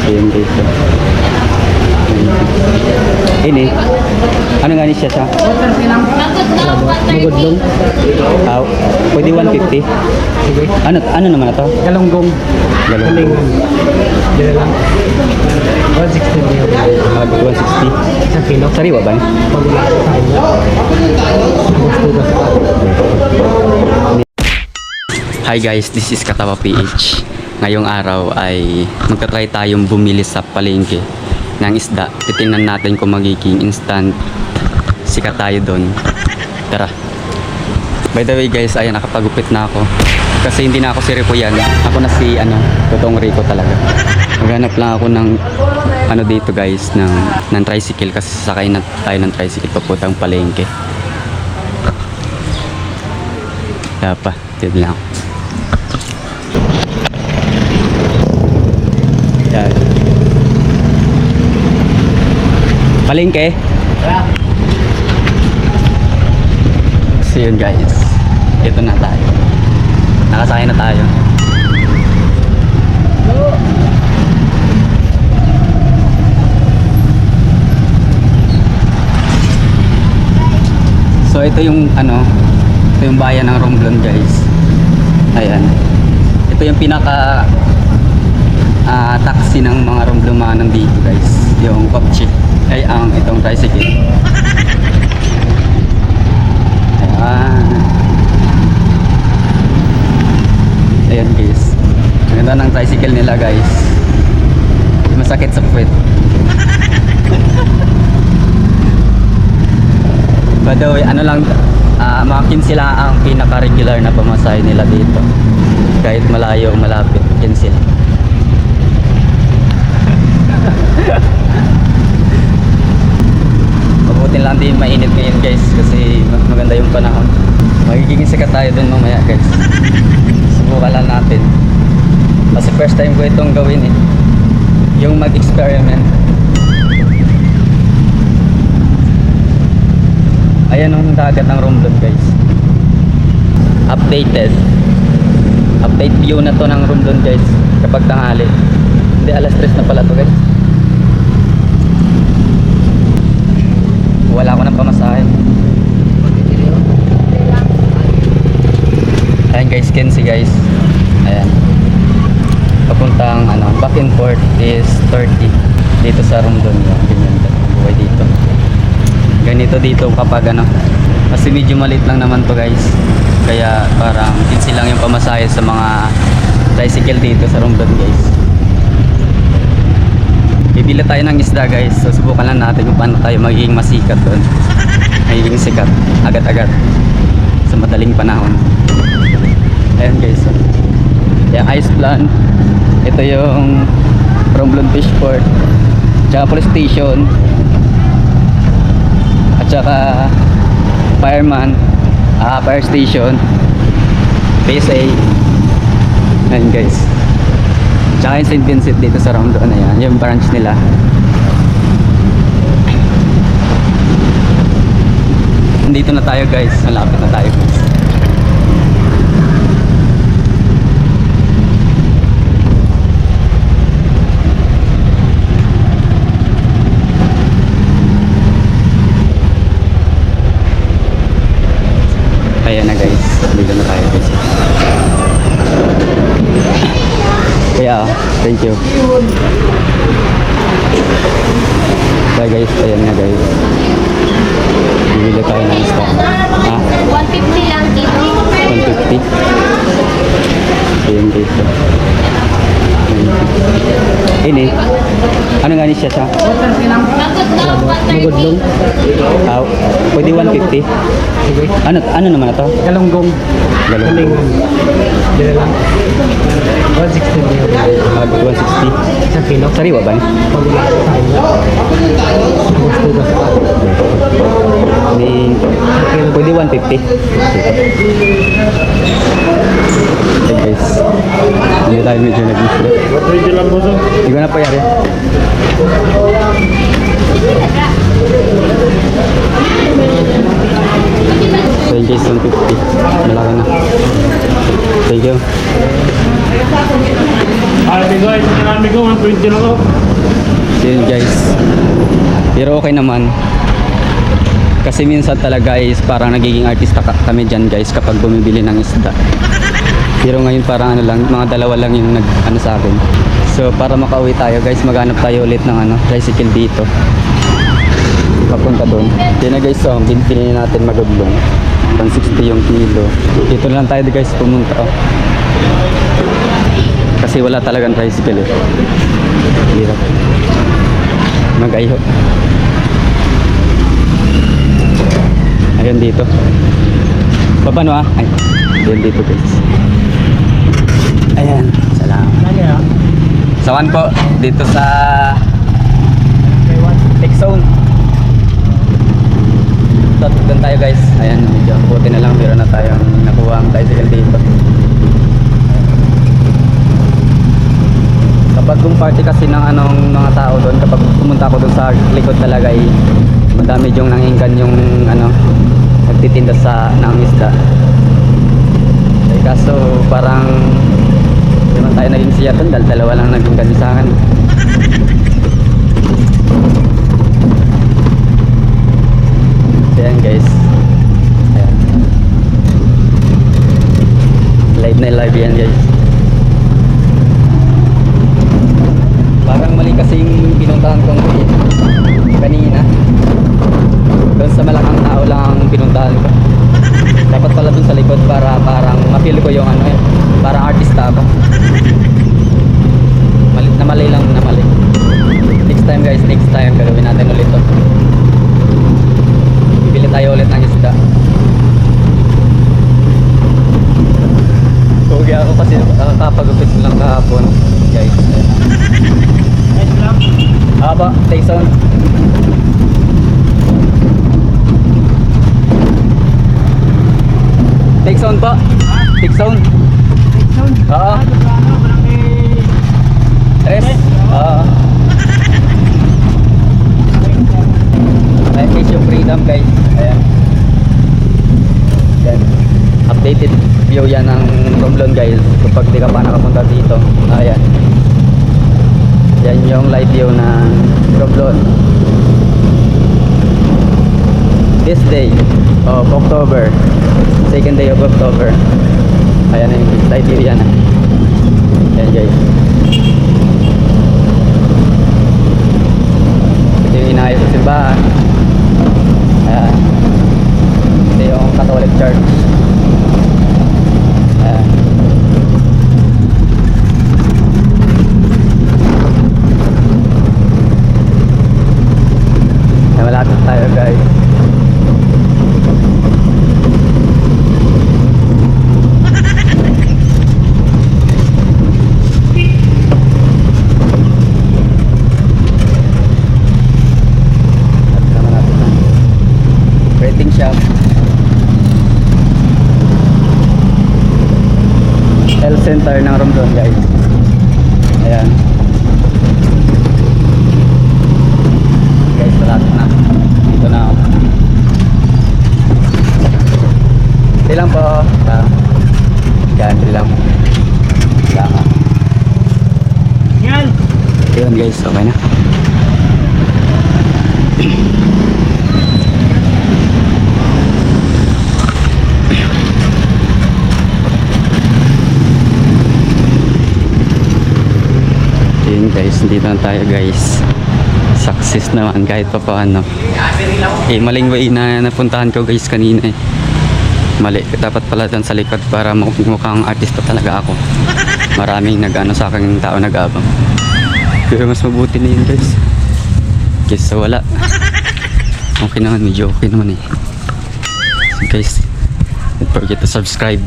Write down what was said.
Ayan dito. Ini. Ano nga ni siya sa? Magudlong. Pwede 150. Sige. Ano naman ito? Galunggong. Galunggong. Dila lang. 160 niyo. 160. Isang kilo. Sariwa ba? Pagula. Hi guys, this is Katawa PH. Ngayong araw ay magta-try tayong bumili sa palengke ng isda. Titingnan natin kung magiging instant sikat tayo doon. Tara. By the way guys, ayan, nakapagupit na ako. Kasi hindi na ako si Rico yan. Ako na si totoong Rico talaga. Maghanap lang ako ng dito guys, ng tricycle. Kasi sasakay na tayo ng tricycle papuntang palengke. Dapat, dito lang. Yan. Palengke. So yun guys, ito na tayo. Nakasakay na tayo. So ito yung ito yung bayan ng Romblon guys. Ayan. Ito yung pinaka taxi ng mga Romblomanon dito guys. Yung kopche. Ay itong tricycle. Ayan guys, ang ganda ng tricycle nila guys. Masakit sa puwet. By the way, mga 15 lang ang pinaka-regular na pamasahe nila dito. Kahit malayo o malapit, 15 lang. Mabuti lang din mainit ngayon guys, kasi maganda yung panahon. Magiging sikat tayo dun mamaya guys. Subukan lang natin. Kasi first time ko itong gawin yung mag-experiment. Ayan ang dagat ng Romblon guys. Update view na to ng Romblon guys kapag tanghali. Hindi, alas 3 na pala to guys. Wala ko ng pamasahe. Ayan guys, Kenzie guys. Ayan. Papuntang back and forth is 30 dito sa Romblon yung ganyan buhay dito. Ganito dito kapag kasi medyo maliit lang naman to guys. Kaya parang 15 lang yung pamasahe sa mga tricycle dito sa Romblon guys. Bibili tayo ng isda guys. So subukan lang natin kung paano tayo magiging masikat doon. Magiging sikat agad-agad sa madaling panahon. Ayan guys. Yung ice plant. Ito yung Romblon Fish Port. Tsaka police station. At saka fire station. PSA. Ayan guys. Tsaka yung St. Vincent dito sa Romblon. Ayan, yung branch nila. Nandito na tayo guys. Malapit na tayo guys. Ayan na guys. Dito na tayo guys. Yeah, thank you. Bye guys, ayan na guys. Bibili tayo ng isda. 150 lang dito. 150. Ayan dito. Ini. Ano nga ni siya sa? Magudlong. Pwede 150. Sige. Ano naman ito? Galunggong. Galunggong. Dila lang. 160 niyo. 160. Isang kilo. Sariwa ba? Pagula. Pwede 150. Okay guys. Hindi tayo medyo nag-isip. Pwede lang po so. Hindi ko na payari. So yun guys, 150. Malaki na. Thank you. Amigo, ito na amigo. 120 lang ako. So yun guys. Pero okay naman. Kasi minsan talaga is parang nagiging artista kami dyan guys kapag bumibili ng isda. Pero ngayon parang ano lang, mga dalawa lang yung nag ano sa akin. So para makauwi tayo guys, maghanap tayo ulit ng ano, tricycle dito. Papunta doon. Yan na guys, so pinili natin magublong. 160 yung kilo. Dito lang tayo guys pumunta. Oh. Kasi wala talagang tricycle eh. Hirap. Mag-ayo. Ayun dito. Paano ah? Ay, ayun dito guys. Ayan, salamat. Sawan po, dito sa Tech Zone. Doon tayo guys. Ayan, medyo buti na lang meron na tayong nakuha ang tricycle dito. Kapag kung party kasi ng anong mga tao doon, kapag pumunta ako doon sa likod talaga ay madami yung nanginggan yung ano, nagtitinda sa ng isda. Eh, kaso parang hindi man tayo naging siya doon dahil dalawa lang naging ganyan sa akin. Ayan guys. Ayan. Live na live yan guys. Parang mali kasing pinuntahan kong kanina. Doon sa malakang tao lang ang pinuntahan ko. Dapat pala doon sa likod para parang ma-feel ko yung ano eh. Parang artista ako. Mali lang na mali. Next time guys, next time gagawin natin ulit to. Bibili tayo ulit ng isda. Pugi ako kasi kakapagupit lang kahapon guys. Aba, take zone. Take zone po. Take zone. Oo. Tres. Oo. Ayan guys yung freedom guys. Ayan. Ayan. Updated view yan ng Romblon guys. Kapag di ka pa nakapunta dito. Ayan. Yan yung live view ng Romblon. This day of October. Second day of October. Ayan yung live view yan. Ayan guys. Ito yung inayos sa simbahan. Ayan. Ito yung Catholic Church. Ayan. Malapit tayo guys. Rating shop. Health center ng Romblon guys. Ayan. Guys, malapit na. Dito na ako. Hindi lang po. Yan, hindi lang. Sama. Yan! Yun guys, okay na. Yun guys, dito na tayo guys. Success naman kahit pa paano. Eh, maling way na napuntahan ko guys kanina eh. Mali, dapat pala dyan sa likod para mukhang artista talaga ako. Maraming nag-ano sa akin tao nag-abang. Pero mas mabuti na yun guys. Kesa wala. Okay naman, medyo okay naman eh. So guys, don't forget to subscribe.